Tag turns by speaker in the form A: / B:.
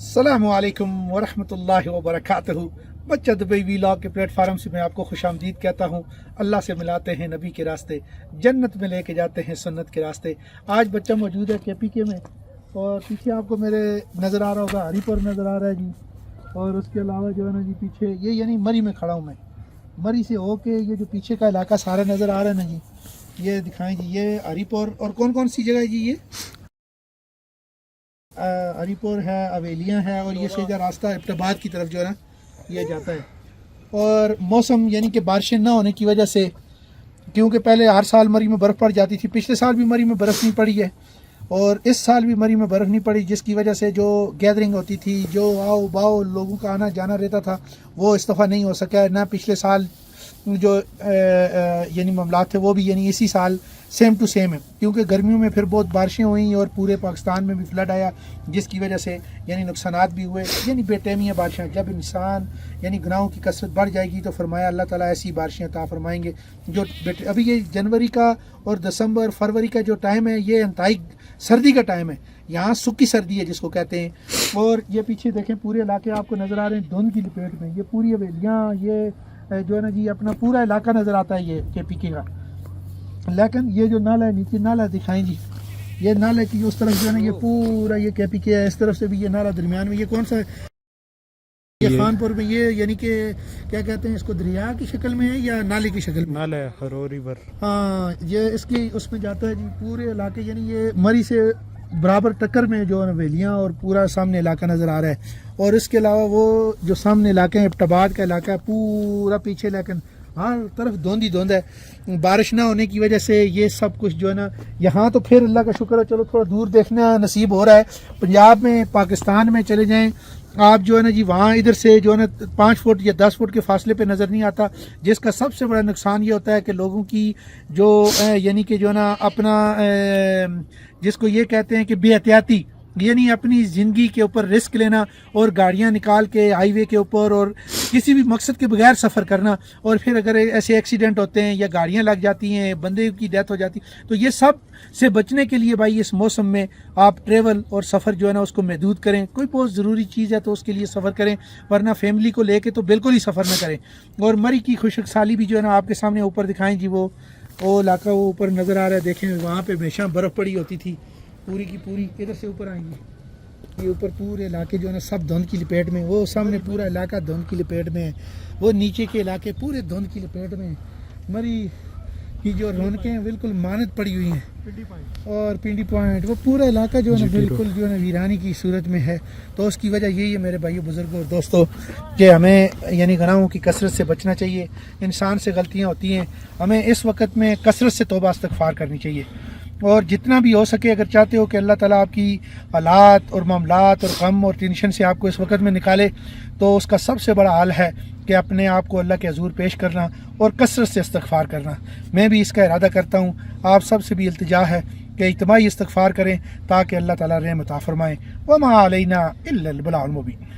A: السلام علیکم ورحمۃ اللہ وبرکاتہ۔ بچہ دبئی ویلاگ کے پلیٹ فارم سے میں آپ کو خوش آمدید کہتا ہوں۔ اللہ سے ملاتے ہیں نبی کے راستے، جنت میں لے کے جاتے ہیں سنت کے راستے۔ آج بچہ موجود ہے کے پی کے میں، اور پیچھے آپ کو میرے نظر آ رہا ہوگا ہری پور نظر آ رہا ہے جی، اور اس کے علاوہ جو ہے نا جی پیچھے یہ یعنی مری میں کھڑا ہوں میں، مری سے ہو کے یہ جو پیچھے کا علاقہ سارا نظر آ رہا ہے نا جی، یہ دکھائیں جی، یہ ہری پور اور کون کون سی جگہ ہے جی، یہ ہری پور ہے، اویلیاں ہے، اور یہ سیدھا راستہ ابتباد کی طرف جو ہے نا یہ جاتا ہے۔ اور موسم یعنی کہ بارشیں نہ ہونے کی وجہ سے، کیونکہ پہلے ہر سال مری میں برف پڑ جاتی تھی، پچھلے سال بھی مری میں برف نہیں پڑی ہے اور اس سال بھی مری میں برف نہیں پڑی، جس کی وجہ سے جو گیدرنگ ہوتی تھی، جو آؤ باؤ لوگوں کا آنا جانا رہتا تھا، وہ اس دفعہ نہیں ہو سکا ہے۔ نہ پچھلے سال جو یعنی معاملات تھے وہ بھی یعنی اسی سال سیم ٹو سیم ہے، کیونکہ گرمیوں میں پھر بہت بارشیں ہوئیں اور پورے پاکستان میں بھی فلڈ آیا، جس کی وجہ سے یعنی نقصانات بھی ہوئے، یعنی بے ٹیمیاں بارشیں۔ جب انسان یعنی گناہوں کی کثرت بڑھ جائے گی تو فرمایا اللہ تعالیٰ ایسی بارشیں عطا فرمائیں گے جو ابھی یہ جنوری کا اور دسمبر فروری کا جو ٹائم ہے یہ انتہائی سردی کا ٹائم ہے، یہاں سکی سردی ہے جس کو کہتے ہیں۔ اور یہ پیچھے دیکھیں پورے علاقے آپ کو نظر آ رہے ہیں دھند کی لپیٹ میں، یہ پوری حویلیاں، یہ جو ہے نا جی اپنا پورا علاقہ نظر آتا ہے یہ کے پی کے کا۔ لیکن یہ جو نالا ہے نیچے نالا دکھائیں جی، یہ نالے کی اس طرف جو ہے نا یہ پورا یہ کے پی کے ہے، اس طرف سے بھی یہ نالا درمیان میں، یہ کون سا ہے یہ خان پور میں، یہ یعنی کہ کیا کہتے ہیں اس کو، دریا کی شکل میں ہے یا نالے کی شکل میں؟
B: نالا ہے ہرو ریور،
A: ہاں یہ اس کی اس میں جاتا ہے جی پورے علاقے، یعنی یہ مری سے برابر ٹکر میں جو ہے نا ویلیاں اور پورا سامنے علاقہ نظر آ رہا ہے۔ اور اس کے علاوہ وہ جو سامنے علاقے ہیں ابتباد کا علاقہ ہے پورا پیچھے، لیکن ہر طرف دھند ہی دھند ہے، بارش نہ ہونے کی وجہ سے یہ سب کچھ جو ہے نا یہاں تو پھر اللہ کا شکر ہے چلو تھوڑا دور دیکھنا نصیب ہو رہا ہے۔ پنجاب میں پاکستان میں چلے جائیں آپ جو ہے نا جی، وہاں ادھر سے جو ہے نا 5 فٹ یا 10 فٹ کے فاصلے پہ نظر نہیں آتا، جس کا سب سے بڑا نقصان یہ ہوتا ہے کہ لوگوں کی جو یعنی کہ جو ہے نا اپنا جس کو یہ کہتے ہیں کہ بے احتیاطی، یعنی اپنی زندگی کے اوپر رسک لینا اور گاڑیاں نکال کے ہائی وے کے اوپر اور کسی بھی مقصد کے بغیر سفر کرنا، اور پھر اگر ایسے ایکسیڈنٹ ہوتے ہیں یا گاڑیاں لگ جاتی ہیں، بندے کی ڈیتھ ہو جاتی، تو یہ سب سے بچنے کے لیے بھائی اس موسم میں آپ ٹریول اور سفر جو ہے نا اس کو محدود کریں۔ کوئی بہت ضروری چیز ہے تو اس کے لیے سفر کریں، ورنہ فیملی کو لے کے تو بالکل ہی سفر نہ کریں۔ اور مری کی خشک سالی بھی جو ہے نا آپ کے سامنے اوپر دکھائیں جی، وہ علاقہ وہ اوپر نظر آ رہا ہے، دیکھیں وہاں پہ ہمیشہ برف پڑی ہوتی تھی پوری کی پوری۔ ادھر سے اوپر آئیں گی، یہ اوپر پورے علاقے جو ہے نا سب دھند کی لپیٹ میں، وہ سامنے پورا علاقہ دھند کی لپیٹ میں ہے، وہ نیچے کے علاقے پورے دھند کی لپیٹ میں ہیں۔ مری کی جو رونقیں ہیں بالکل مانت پڑی ہوئی ہیں، اور پنڈی پوائنٹ وہ پورا علاقہ جو ہے نا بالکل جو ہے نا ویرانی کی صورت میں ہے۔ تو اس کی وجہ یہی ہے میرے بھائیو بزرگوں اور دوستوں کہ ہمیں یعنی گناہوں کی کثرت سے بچنا چاہیے۔ انسان سے غلطیاں ہوتی ہیں، ہمیں اس وقت میں کثرت سے توبہ استغفار کرنی چاہیے، اور جتنا بھی ہو سکے اگر چاہتے ہو کہ اللہ تعالیٰ آپ کی حالات اور معاملات اور غم اور ٹینشن سے آپ کو اس وقت میں نکالے، تو اس کا سب سے بڑا حل ہے کہ اپنے آپ کو اللہ کے حضور پیش کرنا اور کثرت سے استغفار کرنا۔ میں بھی اس کا ارادہ کرتا ہوں، آپ سب سے بھی التجا ہے کہ اجتماعی استغفار کریں تاکہ اللہ تعالیٰ رحم عطا فرمائیں۔ وما علینا الا البلاغ المبین۔